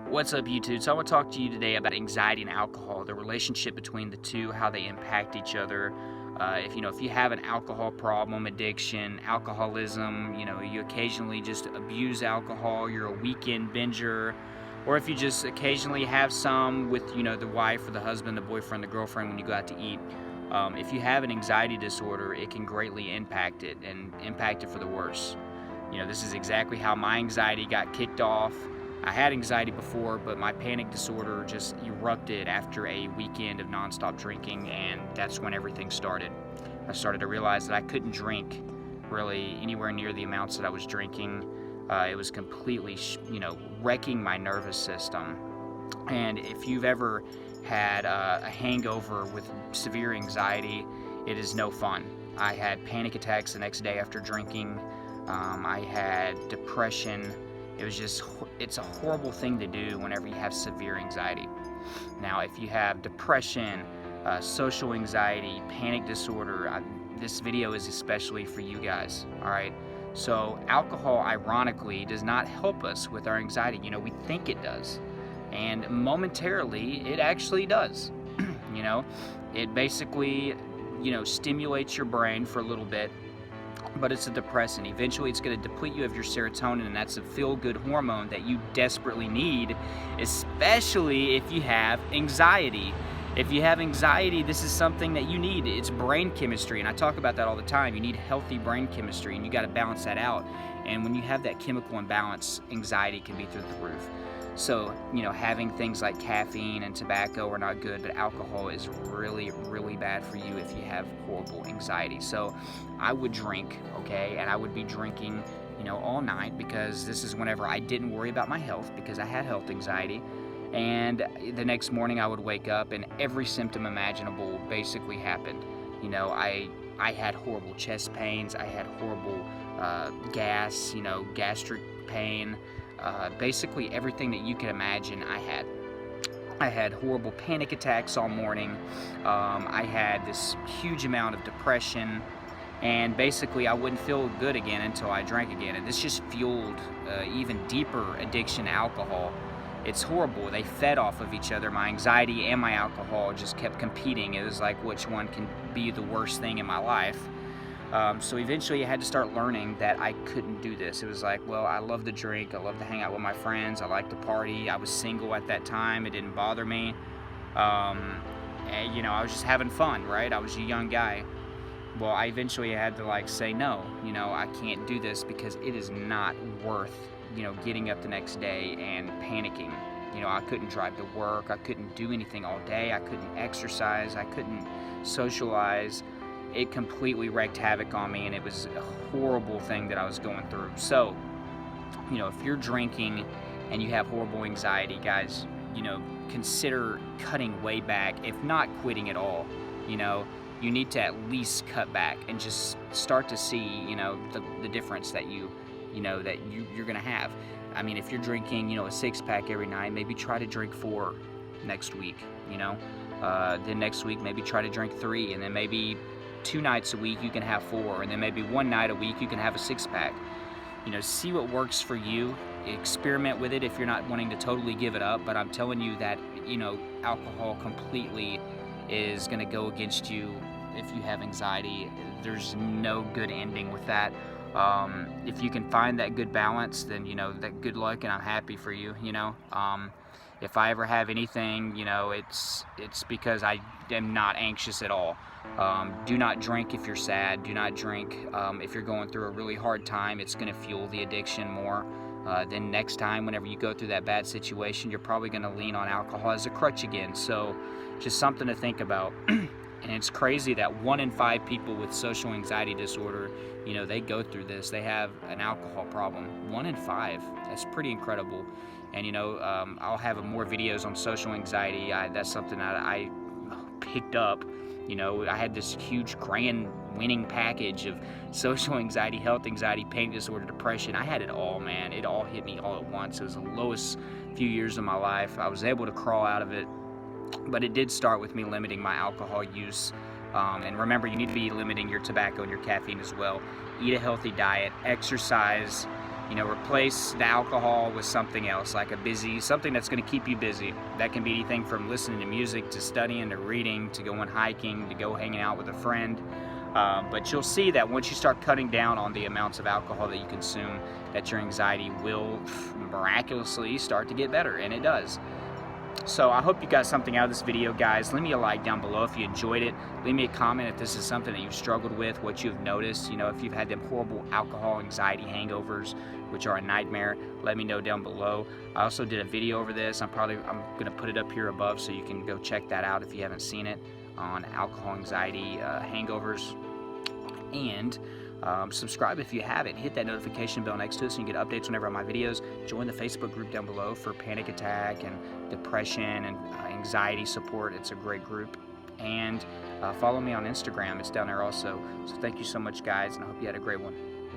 What's up, YouTube? So I want to talk to you today about anxiety and alcohol, the relationship between the two, how they impact each other. If you have an alcohol problem, addiction, alcoholism, you occasionally just abuse alcohol, you're a weekend binger, or if you just occasionally have some with, the wife or the husband, the boyfriend, the girlfriend when you go out to eat. If you have an anxiety disorder, it can greatly impact it and impact it for the worse. This is exactly how my anxiety got kicked off. I had anxiety before, but my panic disorder just erupted after a weekend of nonstop drinking, and that's when everything started. I started to realize that I couldn't drink really anywhere near the amounts that I was drinking. It was completely, wrecking my nervous system. And if you've ever had a hangover with severe anxiety, it is no fun. I had panic attacks the next day after drinking. I had depression. It's a horrible thing to do whenever you have severe anxiety. Now, if you have depression, social anxiety, panic disorder, this video is especially for you guys, all right? So alcohol, ironically, does not help us with our anxiety. We think it does. And momentarily, it actually does. It basically, stimulates your brain for a little bit, but it's a depressant. Eventually it's going to deplete you of your serotonin, and that's a feel-good hormone that you desperately need, especially if you have anxiety. If you have anxiety, this is something that you need. It's brain chemistry, and I talk about that all the time. You need healthy brain chemistry, and you got to balance that out. And when you have that chemical imbalance, anxiety can be through the roof. So, having things like caffeine and tobacco are not good, but alcohol is really, really bad for you if you have horrible anxiety. So I would drink, okay, and I would be drinking, all night, because this is whenever I didn't worry about my health, because I had health anxiety. And the next morning I would wake up and every symptom imaginable basically happened. I had horrible chest pains, I had horrible gas, gastric pain. Basically everything that you can imagine I had. I had horrible panic attacks all morning. I had this huge amount of depression, and basically I wouldn't feel good again until I drank again. And this just fueled even deeper addiction to alcohol. It's horrible. They fed off of each other. My anxiety and my alcohol just kept competing. It was like, which one can be the worst thing in my life? So eventually I had to start learning that I couldn't do this. It was like, well, I love to drink, I love to hang out with my friends, I like to party. I was single at that time, it didn't bother me. I was just having fun, right? I was a young guy. Well, I eventually had to say no, I can't do this, because it is not worth, getting up the next day and panicking. I couldn't drive to work, I couldn't do anything all day, I couldn't exercise, I couldn't socialize. It completely wreaked havoc on me, and it was a horrible thing that I was going through. So, if you're drinking and you have horrible anxiety, guys, consider cutting way back, if not quitting at all. You need to at least cut back and just start to see, the difference that you're going to have. I mean, if you're drinking, a 6-pack every night, maybe try to drink 4 next week, then next week maybe try to drink 3, and then maybe 2 nights a week you can have 4, and then maybe 1 night a week you can have a 6-pack. See what works for you. Experiment with it if you're not wanting to totally give it up, but I'm telling you that, alcohol completely is going to go against you if you have anxiety. There's no good ending with that. If you can find that good balance, then, that good luck, and I'm happy for you, If I ever have anything, it's because I am not anxious at all. Do not drink if you're sad. Do not drink if you're going through a really hard time. It's going to fuel the addiction more. Then next time, whenever you go through that bad situation, you're probably going to lean on alcohol as a crutch again. So just something to think about. And it's crazy that 1 in 5 people with social anxiety disorder, they go through this. They have an alcohol problem. 1 in 5. That's pretty incredible. And I'll have more videos on social anxiety. That's something that I picked up. I had this huge grand winning package of social anxiety, health anxiety, panic disorder, depression. I had it all, man. It all hit me all at once. It was the lowest few years of my life. I was able to crawl out of it, but it did start with me limiting my alcohol use. And remember, you need to be limiting your tobacco and your caffeine as well. Eat a healthy diet, exercise, You know, replace the alcohol with something else, like something that's going to keep you busy. That can be anything from listening to music to studying to reading to going hiking to go hanging out with a friend. But you'll see that once you start cutting down on the amounts of alcohol that you consume, that your anxiety will miraculously start to get better, and it does. So I hope you got something out of this video, guys. Leave me a like down below if you enjoyed it. Leave me a comment if this is something that you've struggled with, what you've noticed. You know, if you've had them horrible alcohol, anxiety, hangovers, which are a nightmare, let me know down below. I also did a video over this. I'm gonna put it up here above so you can go check that out if you haven't seen it, on alcohol, anxiety, hangovers. And subscribe if you haven't. Hit that notification bell next to it so you can get updates whenever on my videos. Join the Facebook group down below for panic attack and depression and anxiety support. It's a great group. And follow me on Instagram. It's down there also. So thank you so much, guys, and I hope you had a great one.